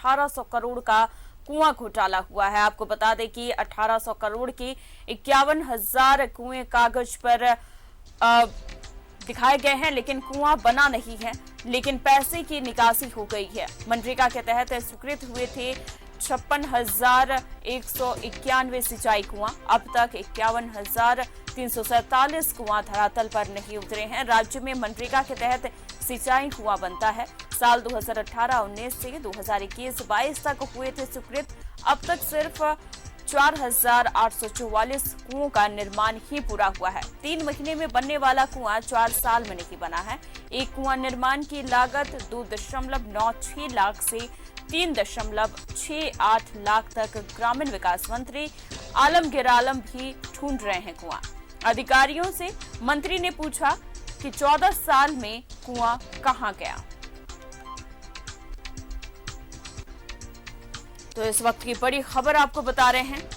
1800 करोड़ का कुआं घोटाला हुआ है। आपको बता दें कि 1800 करोड़ की 51,000 कुएं कागज पर दिखाए गए हैं, लेकिन कुआं बना नहीं है, लेकिन पैसे की निकासी हो गई है। मनरेगा के तहत स्वीकृत हुए थे 56,191 सिंचाई कुआं। अब तक 51,347 कुआं धरातल पर नहीं उतरे हैं। राज्य में मनरेगा के तहत सिंचाई कुआं बनता है। साल 2018-19 से 2021-22 तक हुए थे स्वीकृत। अब तक सिर्फ 4,844 कुओं का निर्माण ही पूरा हुआ है। 3 महीने में बनने वाला कुआं 4 साल में नहीं बना है। एक कुआं निर्माण की लागत 2.96 लाख से 3.68 लाख तक ग्रामीण विकास मंत्री आलमगीर आलम भी ढूंढ रहे हैं कुआं। अधिकारियों से मंत्री ने पूछा कि 14 साल में कुआं कहां गया। तो इस वक्त की बड़ी खबर आपको बता रहे हैं,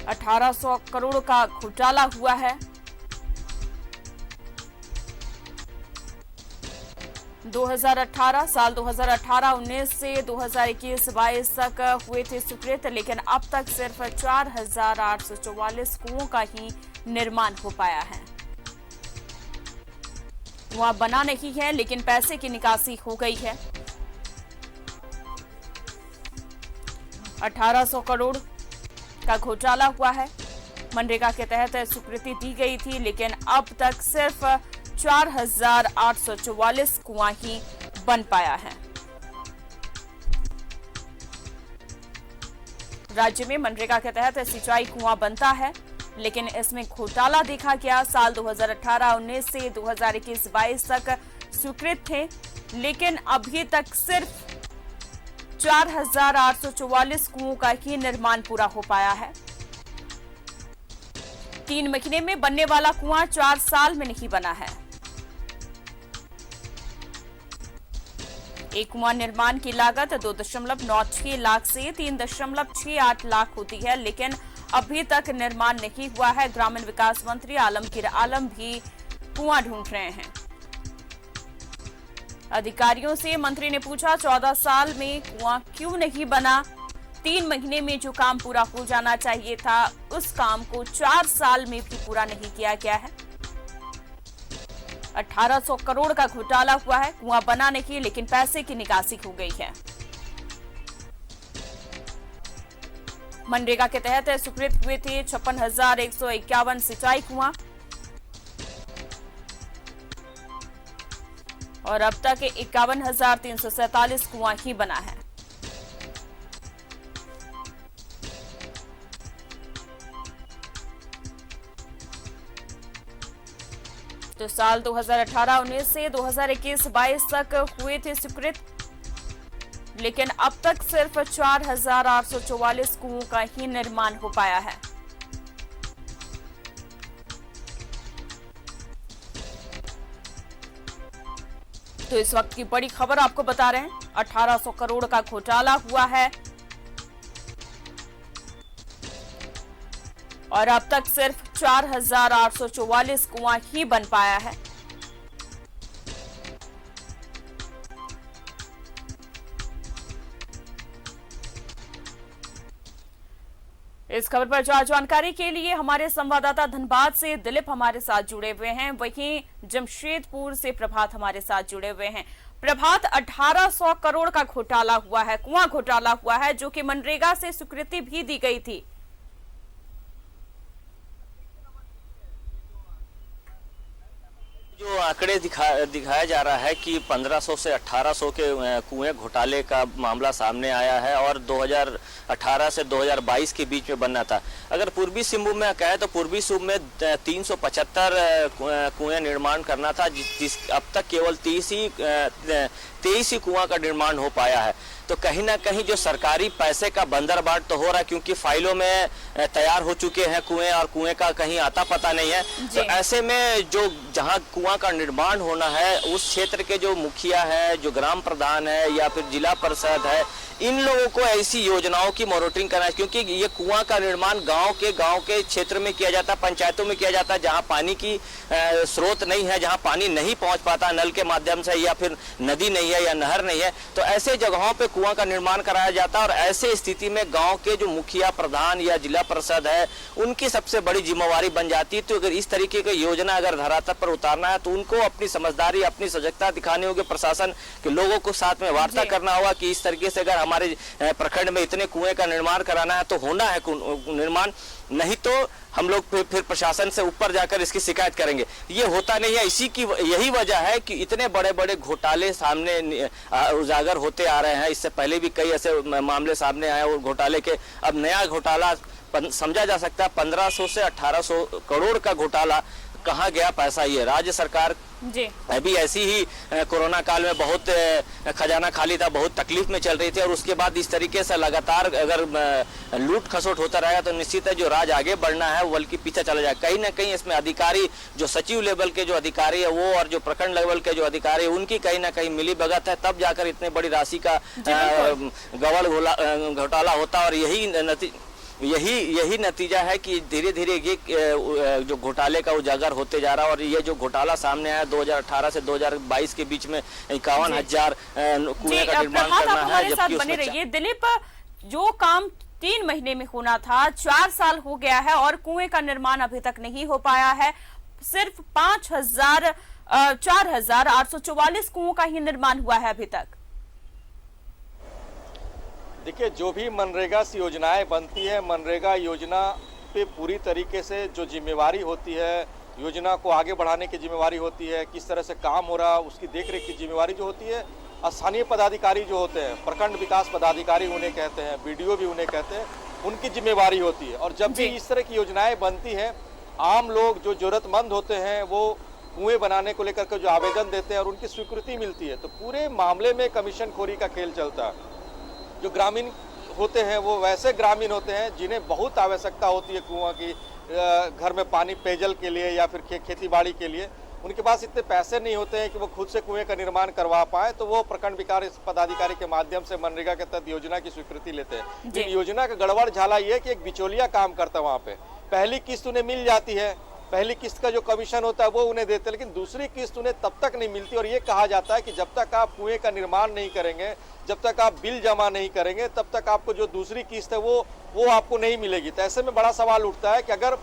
1800 करोड़ का घोटाला हुआ है। 2018-19 से 2021-22 तक हुए थे स्वीकृत, लेकिन अब तक सिर्फ 4,844 कुओं का ही निर्माण हो पाया है। कुआं बना नहीं है, लेकिन पैसे की निकासी हो गई है। 1800 करोड़ का घोटाला हुआ है। मनरेगा के तहत स्वीकृति दी गई थी, लेकिन अब तक सिर्फ 4,844 कुआं ही बन पाया है। राज्य में मनरेगा के तहत सिंचाई कुआं बनता है, लेकिन इसमें घोटाला देखा गया। साल 2018-19 से 2021-22 तक स्वीकृत थे, लेकिन अभी तक सिर्फ 4,844 कुओं का ही निर्माण पूरा हो पाया है। 3 महीने में बनने वाला कुआं 4 साल में नहीं बना है। एक कुआं निर्माण की लागत 2.96 लाख से 3.68 लाख होती है, लेकिन अभी तक निर्माण नहीं हुआ है। ग्रामीण विकास मंत्री आलमगीर आलम भी कुआं ढूंढ रहे हैं। अधिकारियों से मंत्री ने पूछा 14 साल में कुआं क्यों नहीं बना। 3 महीने में जो काम पूरा हो जाना चाहिए था, उस काम को 4 साल में भी पूरा नहीं किया गया है। 1800 करोड़ का घोटाला हुआ है। कुआं बना नहीं, लेकिन पैसे की निकासी हो गई है। मनरेगा के तहत स्वीकृत हुए थे 56,151 सिंचाई कुआं और अब तक 51,347 कुआं ही बना है। तो साल 2018-19 से 2021-22 तक हुए थे स्वीकृत, लेकिन अब तक सिर्फ 4,844 कुओं का ही निर्माण हो पाया है। तो इस वक्त की बड़ी खबर आपको बता रहे हैं, 1800 करोड़ का घोटाला हुआ है और अब तक सिर्फ 4,844 कुआं ही बन पाया है। इस खबर पर जानकारी के लिए हमारे संवाददाता धनबाद से दिलीप हमारे साथ जुड़े हुए हैं, वहीं जमशेदपुर से प्रभात हमारे साथ जुड़े हुए हैं। प्रभात, 1800 करोड़ का घोटाला हुआ है, कुआं घोटाला हुआ है, जो कि मनरेगा से स्वीकृति भी दी गई थी। जो आंकड़े दिखाया जा रहा है कि 1500 से 1800 के कुएं घोटाले का मामला सामने आया है और 2018 से 2022 के बीच में बनना था। अगर पूर्वी सिंहभूम में कहे तो पूर्वी सिंहभूम में 375 कुएं निर्माण करना था, जिस अब तक केवल 23 ही कुआं का निर्माण हो पाया है। तो कहीं ना कहीं जो सरकारी पैसे का बंदरबाट तो हो रहा है, क्योंकि फाइलों में तैयार हो चुके हैं कुएं और कुएं का कहीं आता पता नहीं है। तो ऐसे में जो जहां कुआं का निर्माण होना है उस क्षेत्र के जो मुखिया है, जो ग्राम प्रधान है या फिर जिला परिषद है, इन लोगों को ऐसी योजनाओं की मॉनिटरिंग करना है, क्योंकि ये कुआं का निर्माण गांव के क्षेत्र में किया जाता है, पंचायतों में किया जाता है, जहां पानी की स्रोत नहीं है, जहां पानी नहीं पहुंच पाता नल के माध्यम से, या फिर नदी नहीं है या नहर नहीं है, तो ऐसे जगहों पे कुआं का निर्माण कराया जाता है। और ऐसे स्थिति में गांव के जो मुखिया प्रधान या जिला परिषद है उनकी सबसे बड़ी जिम्मेवारी बन जाती है। तो अगर इस तरीके की योजना अगर धरातल पर उतारना है तो उनको अपनी समझदारी, अपनी सजगता दिखानी होगी, प्रशासन के लोगों को साथ में वार्ता करना होगा कि इस तरीके से अगर हमारे प्रखंड में इतने कुएं का निर्माण कराना है तो होना है निर्माण, नहीं तो हम लोग फिर प्रशासन से ऊपर जाकर इसकी शिकायत करेंगे। ये होता नहीं है। यही वजह है कि इतने बड़े बड़े घोटाले सामने उजागर होते आ रहे हैं। इससे पहले भी कई ऐसे मामले सामने आए और घोटाले के अब नया घोटाला समझा जा सकता है। 1500 से 1800 करोड़ का घोटाला, कहाँ गया पैसा? ये राज्य सरकार जी अभी ऐसी ही कोरोना काल में बहुत खजाना खाली था, बहुत तकलीफ में चल रही थी, और उसके बाद इस तरीके से लगातार अगर लूट खसोट होता रहेगा तो निश्चित है जो राज आगे बढ़ना है वो बल्कि पीछे चला जाएगा। कहीं ना कहीं इसमें अधिकारी, जो सचिव लेवल के जो अधिकारी है वो और जो प्रखंड लेवल के जो अधिकारी है उनकी कहीं ना कहीं मिली भगत है, तब जाकर इतने बड़ी राशि का गड़बड़ घोटाला होता। और यही नतीजा है कि धीरे धीरे ये जो घोटाले का उजागर होते जा रहा है। और ये जो घोटाला सामने आया 2018 से 2022 के बीच में 51,000 कुएं का निर्माण करना है। हमारे साथ बने रहिए दिलीप, जो काम 3 महीने में होना था 4 साल हो गया है और कुएं का निर्माण अभी तक नहीं हो पाया है। सिर्फ 4,844 कुओं का ही निर्माण हुआ है अभी तक। देखिए, जो भी मनरेगा से योजनाएं बनती है, मनरेगा योजना पे पूरी तरीके से जो जिम्मेवारी होती है, योजना को आगे बढ़ाने की जिम्मेवारी होती है, किस तरह से काम हो रहा उसकी देखरेख की जिम्मेवारी जो होती है, स्थानीय पदाधिकारी जो होते हैं, प्रखंड विकास पदाधिकारी उन्हें कहते हैं, बीडीओ भी उन्हें कहते हैं, उनकी जिम्मेवारी होती है। और जब भी इस तरह की योजनाएं बनती हैं, आम लोग जो जरूरतमंद होते हैं वो कुएं बनाने को लेकर के जो आवेदन देते हैं और उनकी स्वीकृति मिलती है, तो पूरे मामले में कमीशन खोरी का खेल चलता है। जो ग्रामीण होते हैं वो वैसे ग्रामीण होते हैं जिन्हें बहुत आवश्यकता होती है कुआं की, घर में पानी पेयजल के लिए या फिर खेती बाड़ी के लिए। उनके पास इतने पैसे नहीं होते हैं कि वो खुद से कुएं का निर्माण करवा पाए, तो वो प्रखंड विकास पदाधिकारी के माध्यम से मनरेगा के तहत योजना की स्वीकृति लेते हैं। इन योजना का गड़बड़ झाला ये कि एक बिचौलिया काम करता है वहाँ पे। पहली किस्त उन्हें मिल जाती है, पहली किस्त का जो कमीशन होता है वो उन्हें देते हैं, लेकिन दूसरी किस्त उन्हें तब तक नहीं मिलती। और ये कहा जाता है कि जब तक आप कुएं का निर्माण नहीं करेंगे, जब तक आप बिल जमा नहीं करेंगे, तब तक आपको जो दूसरी किस्त है वो आपको नहीं मिलेगी। तो ऐसे में बड़ा सवाल उठता है कि अगर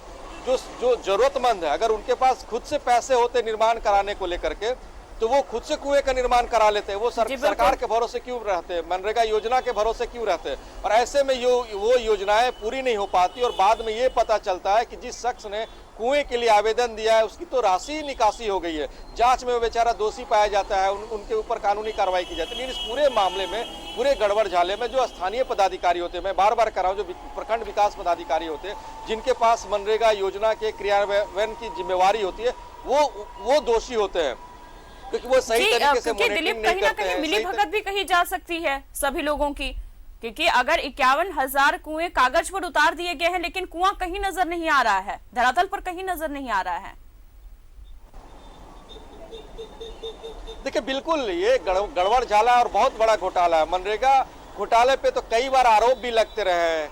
जो जरूरतमंद है, अगर उनके पास खुद से पैसे होते निर्माण कराने को लेकर के, तो वो खुद से कुएं का निर्माण करा लेते हैं। वो सरकार के भरोसे क्यों रहते हैं, मनरेगा योजना के भरोसे क्यों रहते हैं? और ऐसे में वो योजनाएं पूरी नहीं हो पाती और बाद में ये पता चलता है कि जिस शख्स ने कुएं के लिए आवेदन दिया है उसकी तो राशि निकासी हो गई है, जांच में वो बेचारा दोषी पाया जाता है, उनके ऊपर कानूनी कार्रवाई की जाती है। लेकिन इस पूरे मामले में, पूरे गड़बड़ झाले में जो स्थानीय पदाधिकारी होते हैं, मैं बार बार कर रहा हूँ, जो प्रखंड विकास पदाधिकारी होते हैं, जिनके पास मनरेगा योजना के क्रियान्वयन की जिम्मेवारी होती है, वो दोषी होते हैं, क्योंकि वो सही तरीके से मॉनिटरिंग नहीं करते हैं। मिली भगत भी कही जा सकती है सभी लोगों की, क्योंकि अगर 51,000 कुएं कागज पर उतार दिए गए हैं लेकिन कुआं कहीं नजर नहीं आ रहा है, धरातल पर कहीं नजर नहीं आ रहा है। देखिए, बिल्कुल ये गड़बड़ झाला और बहुत बड़ा घोटाला है। मनरेगा घोटाले पे तो कई बार आरोप भी लगते रहे हैं।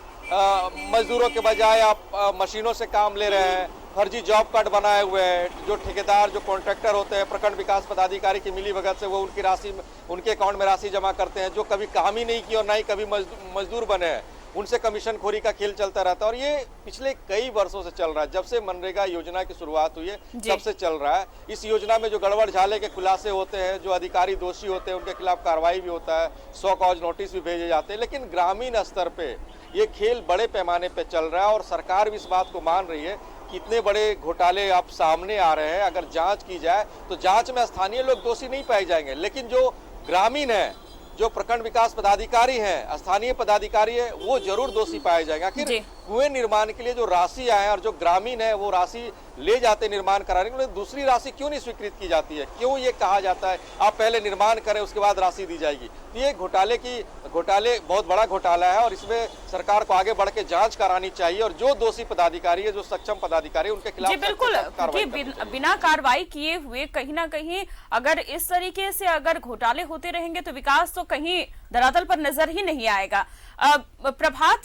मजदूरों के बजाय आप मशीनों से काम ले रहे हैं, फर्जी जॉब कार्ड बनाए हुए हैं, जो ठेकेदार, जो कॉन्ट्रैक्टर होते हैं, प्रखंड विकास पदाधिकारी की मिली भगत से वो उनकी राशि, उनके अकाउंट में राशि जमा करते हैं, जो कभी काम ही नहीं की और ना ही कभी मजदूर बने हैं, उनसे कमीशन खोरी का खेल चलता रहता है। और ये पिछले कई वर्षों से चल रहा है, जब से मनरेगा योजना की शुरुआत हुई है तब से चल रहा है। इस योजना में जो गड़बड़ झाले के खुलासे होते हैं, जो अधिकारी दोषी होते हैं, उनके खिलाफ कार्रवाई भी होता है, 100 कॉज नोटिस भी भेजे जाते हैं। लेकिन ग्रामीण स्तर पे ये खेल बड़े पैमाने पे चल रहा है और सरकार भी इस बात को मान रही है कि इतने बड़े घोटाले अब सामने आ रहे हैं, अगर जांच की जाए तो जांच में स्थानीय लोग दोषी नहीं पाए जाएंगे, लेकिन जो ग्रामीण है, जो प्रखंड विकास पदाधिकारी हैं, स्थानीय पदाधिकारी है, वो जरूर दोषी पाए जाएंगे। आखिर कुएं निर्माण के लिए जो राशि आए और जो ग्रामीण है वो राशि ले जाते निर्माण कराने के लिए, दूसरी राशि क्यों नहीं स्वीकृत की जाती है? क्यों ये कहा जाता है आप पहले निर्माण करें उसके बाद राशि दी जाएगी? तो ये घोटाले बहुत बड़ा घोटाला है और इसमें सरकार को आगे बढ़ के जांच करानी चाहिए और जो दोषी पदाधिकारी है, जो सक्षम पदाधिकारी, उनके खिलाफ जी बिल्कुल, क्योंकि बिना कार्रवाई किए हुए कहीं ना कहीं अगर इस तरीके से अगर घोटाले होते रहेंगे तो विकास तो कहीं धरातल पर नजर ही नहीं आएगा। प्रभात,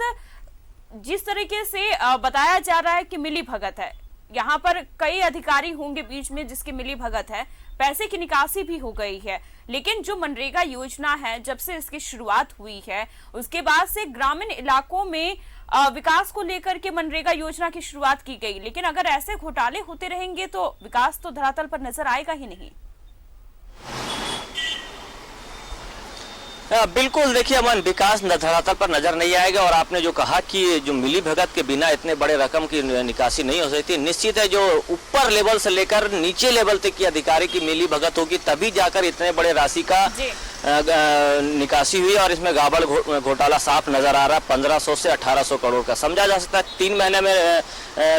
जिस तरीके से बताया जा रहा है कि मिली भगत है, यहाँ पर कई अधिकारी होंगे बीच में जिसकी मिली भगत है, पैसे की निकासी भी हो गई है, लेकिन जो मनरेगा योजना है जब से इसकी शुरुआत हुई है उसके बाद से ग्रामीण इलाकों में विकास को लेकर के मनरेगा योजना की शुरुआत की गई, लेकिन अगर ऐसे घोटाले होते रहेंगे तो विकास तो धरातल पर नजर आएगा ही नहीं। बिल्कुल, देखिए अमन, विकास धरातल पर नजर नहीं आएगा। और आपने जो कहा कि जो मिली भगत के बिना इतने बड़े रकम की निकासी नहीं हो सकती, निश्चित है जो ऊपर लेवल से लेकर नीचे लेवल तक की अधिकारी की मिली भगत होगी तभी जाकर इतने बड़े राशि का निकासी हुई। और इसमें गाबड़ घोटाला साफ नजर आ रहा है। 1500 से 1800 करोड़ का समझा जा सकता है। 3 महीने में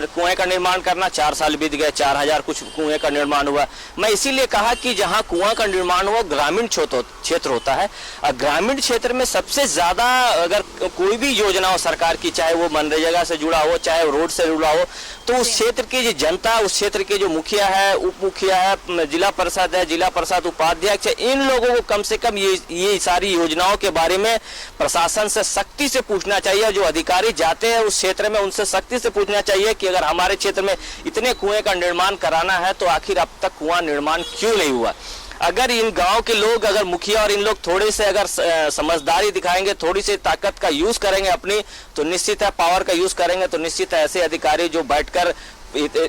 कुएं का निर्माण करना, 4 साल बीत गए, 4000 कुछ कुएं का निर्माण हुआ। मैं इसीलिए कहा कि जहां कुआं का निर्माण हुआ ग्रामीण क्षेत्र होता है। ग्रामीण क्षेत्र में सबसे ज्यादा अगर कोई भी योजना हो सरकार की, चाहे वो मनरेगा से जुड़ा हो, चाहे रोड से जुड़ा हो, तो उस क्षेत्र की जो जनता, उस क्षेत्र के जो मुखिया है, उप मुखिया है, जिला परिषद है, जिला परिषद उपाध्यक्ष है, इन लोगों को कम से कम ये सारी योजनाओं के बारे में प्रशासन से सख्ती से पूछना चाहिए। जो अधिकारी जाते हैं उस क्षेत्र में उनसे सख्ती से पूछना चाहिए कि अगर हमारे क्षेत्र में इतने कुएं का निर्माण कराना है तो आखिर अब तक कुआं निर्माण क्यों नहीं हुआ। अगर इन गांव के लोग, अगर मुखिया और इन लोग थोड़े से अगर समझदारी दिखाएंगे, थोड़ी सी ताकत का यूज करेंगे अपनी, तो निश्चित है पावर का यूज करेंगे तो निश्चित है ऐसे अधिकारी जो बैठकर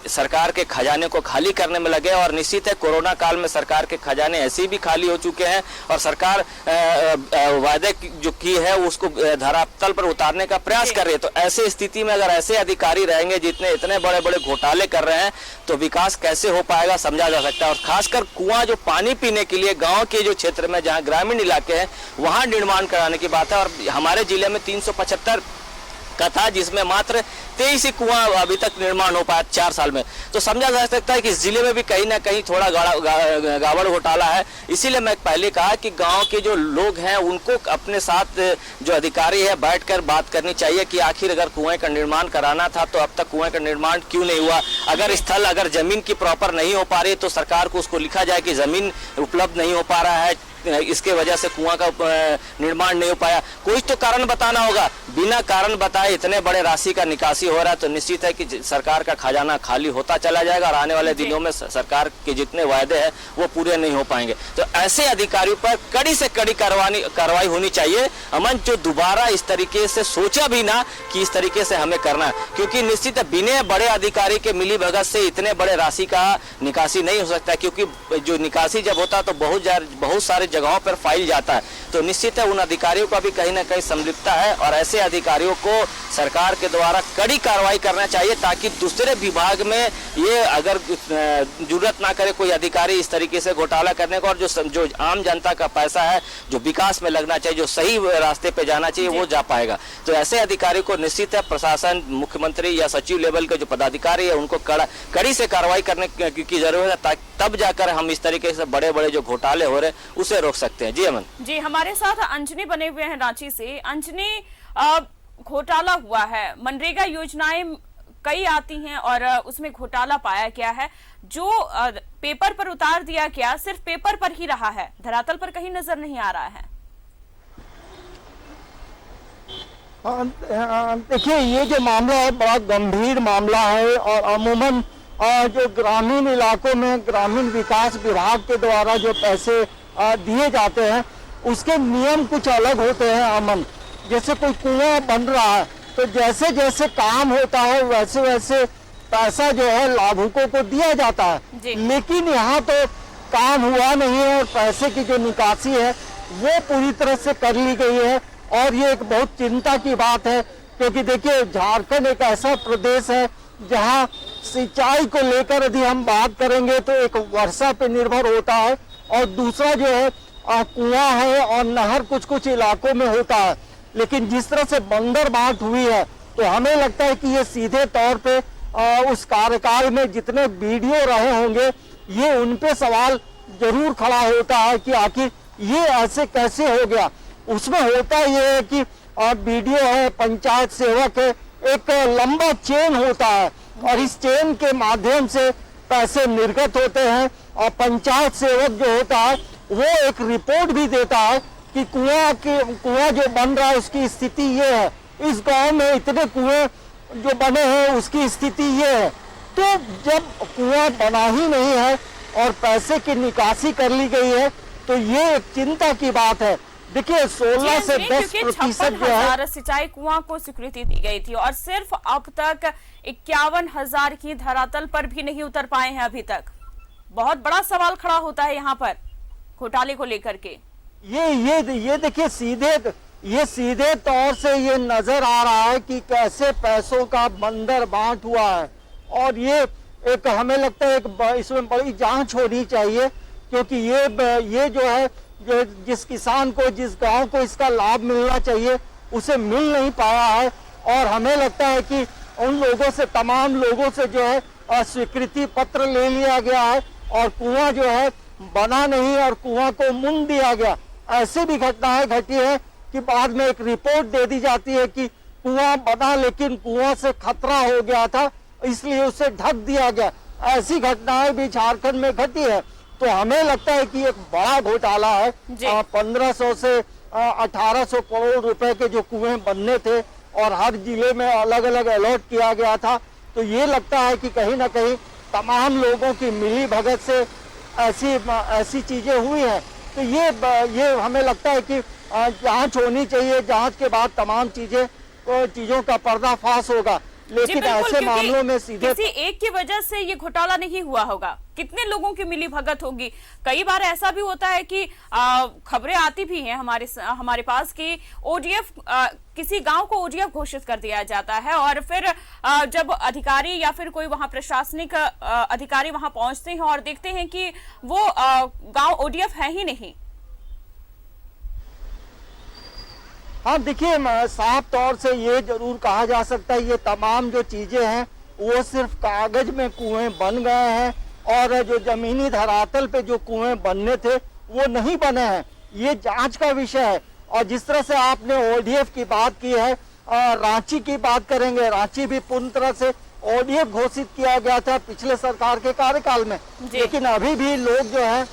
सरकार के खजाने को खाली करने में लगे। और निश्चित है कोरोना काल में सरकार के खजाने ऐसे भी खाली हो चुके हैं और सरकार वायदे जो की है उसको धरातल पर उतारने का प्रयास कर रही है। तो ऐसे स्थिति में अगर ऐसे अधिकारी रहेंगे जितने इतने बड़े बड़े घोटाले कर रहे हैं तो विकास कैसे हो पाएगा समझा जा सकता है। और खासकर कुआं जो पानी पीने के लिए गाँव के जो क्षेत्र में जहाँ ग्रामीण इलाके हैं वहाँ निर्माण कराने की बात है। और हमारे जिले में 375 का था जिसमें मात्र 23 ही कुआं अभी तक निर्माण हो पाया 4 साल में। तो समझा जा सकता है कि इस जिले में भी कहीं ना कहीं थोड़ा गावड़ घोटाला है। इसीलिए मैं पहले कहा कि गांव के जो लोग हैं उनको अपने साथ जो अधिकारी है बैठकर बात करनी चाहिए कि आखिर अगर कुएं का निर्माण कराना था तो अब तक कुएं का निर्माण क्यों नहीं हुआ। अगर जमीन की प्रॉपर नहीं हो पा रही तो सरकार को उसको लिखा जाए कि जमीन उपलब्ध नहीं हो पा रहा है, इसके वजह से कुआं का निर्माण नहीं हो पाया। कोई तो कारण बताना होगा। बिना कारण बताए इतने बड़े राशि का निकासी हो रहा है तो निश्चित है कि सरकार का खजाना खाली होता चला जाएगा और आने वाले दिनों में सरकार के जितने वायदे हैं वो पूरे नहीं हो पाएंगे। तो ऐसे अधिकारियों पर कड़ी से कड़ी कार्रवाई होनी चाहिए। अमन, जो दोबारा इस तरीके से सोचा भी ना कि इस तरीके से हमें करना है, क्योंकि निश्चित है बिना बड़े अधिकारी के मिली भगत से इतने बड़े राशि का निकासी नहीं हो सकता। क्योंकि जो निकासी जब होता है तो बहुत सारे जगहों पर फाइल जाता है। तो निश्चित है उन अधिकारियों का भी कहीं ना कहीं संलिप्तता है और ऐसे अधिकारियों को सरकार के द्वारा कड़ी कार्रवाई करना चाहिए ताकि दूसरे विभाग में ये अगर जरूरत ना करे कोई अधिकारी इस तरीके से घोटाला करने का। और जो आम जनता का पैसा है जो विकास में लगना चाहिए, जो सही रास्ते पे जाना चाहिए, वो जा पाएगा। तो ऐसे अधिकारी को निश्चित है प्रशासन, मुख्यमंत्री या सचिव लेवल के जो पदाधिकारी है उनको कड़ी से कार्रवाई करने की जरूरत है, तब जाकर हम इस तरीके से बड़े बड़े जो घोटाले हो रहे हैं उसे रोक सकते हैं। जी अमन जी, हमारे साथ अंजनी बने हुए हैं रांची से। अंजनी, घोटाला हुआ है, मनरेगा योजनाएं कई आती हैं और उसमें घोटाला पाया गया है। जो पेपर पर उतार दिया गया सिर्फ पेपर पर ही रहा है, धरातल पर कहीं नजर नहीं आ रहा है। देखिए, ये जो मामला है बड़ा गंभीर मामला है और अमूमन जो ग्रामीण इलाकों में ग्रामीण विकास विभाग के द्वारा जो पैसे दिए जाते हैं उसके नियम कुछ अलग होते हैं। अमन, जैसे कोई कुआं बन रहा है तो जैसे जैसे काम होता है वैसे वैसे पैसा जो है लाभुकों को दिया जाता है, लेकिन यहाँ तो काम हुआ नहीं है और पैसे की जो निकासी है वो पूरी तरह से कर ली गई है। और ये एक बहुत चिंता की बात है क्योंकि देखिए झारखंड एक ऐसा प्रदेश है जहाँ सिंचाई को लेकर यदि हम बात करेंगे तो एक वर्षा पे निर्भर होता है और दूसरा जो है कुआं है और नहर कुछ कुछ इलाकों में होता है। लेकिन जिस तरह से बंदरबाट हुई है तो हमें लगता है कि ये सीधे तौर पे उस कार्यकाल में जितने बीडीओ रहे होंगे, ये उन पे सवाल जरूर खड़ा होता है कि आखिर ये ऐसे कैसे हो गया। उसमें होता ये है कि बीडीओ है, पंचायत सेवक है, एक लंबा चेन होता है और इस चेन के माध्यम से पैसे निर्गत होते हैं और पंचायत सेवक जो होता है वो एक रिपोर्ट भी देता है कि कुआं जो बन रहा है उसकी स्थिति ये है, इस गांव में इतने कुएं जो बने हैं उसकी स्थिति ये है। तो जब कुआं बना ही नहीं है और पैसे की निकासी कर ली गई है तो ये एक चिंता की बात है। देखिए 16 से 10% जो है सिंचाई कुआं को स्वीकृति दी गई थी और सिर्फ अब तक 51,000 की धरातल पर भी नहीं उतर पाए हैं अभी तक। बहुत बड़ा सवाल खड़ा होता है यहाँ पर घोटाले को लेकर के। ये देखिए सीधे तौर से ये नजर आ रहा है कि कैसे पैसों का बंदर बांट हुआ है और ये एक हमें लगता है इसमें बड़ी जांच होनी चाहिए, क्योंकि ये जो है जिस किसान को, जिस गांव को इसका लाभ मिलना चाहिए उसे मिल नहीं पाया है और हमें लगता है कि उन लोगों से, तमाम लोगों से जो है स्वीकृति पत्र ले लिया गया है और कुआं जो है बना नहीं और कुआं को मुंद दिया गया। ऐसी भी घटनाएं घटी है कि बाद में एक रिपोर्ट दे दी जाती है कि कुआं बना लेकिन कुआं से खतरा हो गया था इसलिए उसे ढक दिया गया। ऐसी घटनाएं भी झारखंड में घटी है। तो हमें लगता है कि एक बड़ा घोटाला है। 1500 से 1800 करोड़ रुपए के जो कुएं बनने थे और हर जिले में अलग अलग अलॉट किया गया था, तो ये लगता है कि कहीं ना कहीं तमाम लोगों की मिली भगत से ऐसी चीजें हुई हैं। तो ये हमें लगता है कि जांच होनी चाहिए, जांच के बाद तमाम चीजों का पर्दाफाश होगा। लेकिन ऐसे मामलों में सीधे किसी एक की वजह से ये घोटाला नहीं हुआ होगा, कितने लोगों की मिली भगत होगी। कई बार ऐसा भी होता है कि खबरें आती भी हैं हमारे पास कि ओडीएफ किसी गांव को ओडीएफ घोषित कर दिया जाता है और फिर जब अधिकारी या फिर कोई वहां प्रशासनिक अधिकारी वहां पहुंचते हैं और देखते हैं कि वो गांव ओडीएफ है ही नहीं। हाँ देखिए, साफ तौर से ये जरूर कहा जा सकता है ये तमाम जो चीजें हैं वो सिर्फ कागज में कुएं बन गए हैं और जो जमीनी धरातल पे जो कुएं बनने थे वो नहीं बने हैं। ये जांच का विषय है। और जिस तरह से आपने ओडीएफ की बात की है, रांची की बात करेंगे, रांची भी पूर्ण तरह से ओडीएफ घोषित किया गया था पिछले सरकार के कार्यकाल में, लेकिन अभी भी लोग जो है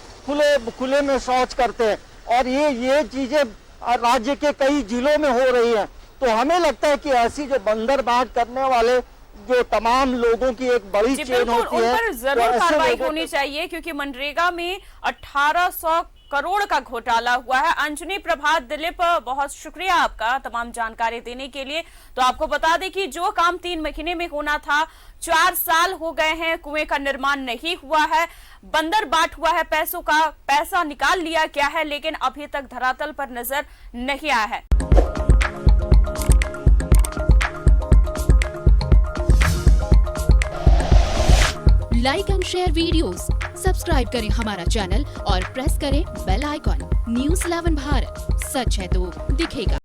खुले में शौच करते हैं और ये चीजें राज्य के कई जिलों में हो रही है। तो हमें लगता है कि ऐसी जो बंदर बांट करने वाले जो तमाम लोगों की एक बड़ी चेन होती है, उन पर जरूर कार्रवाई होनी चाहिए, क्योंकि मनरेगा में 1800 करोड़ का घोटाला हुआ है। अंजनी, प्रभात, दिलीप, बहुत शुक्रिया आपका तमाम जानकारी देने के लिए। तो आपको बता दें कि जो काम 3 महीने में होना था 4 साल हो गए हैं, कुएं का निर्माण नहीं हुआ है, बंदर बाट हुआ है, पैसों का पैसा निकाल लिया गया है, लेकिन अभी तक धरातल पर नजर नहीं आया है। Like and share videos, subscribe करें हमारा चैनल और प्रेस करें बेल आइकॉन। न्यूज़ 11 भारत, सच है तो दिखेगा।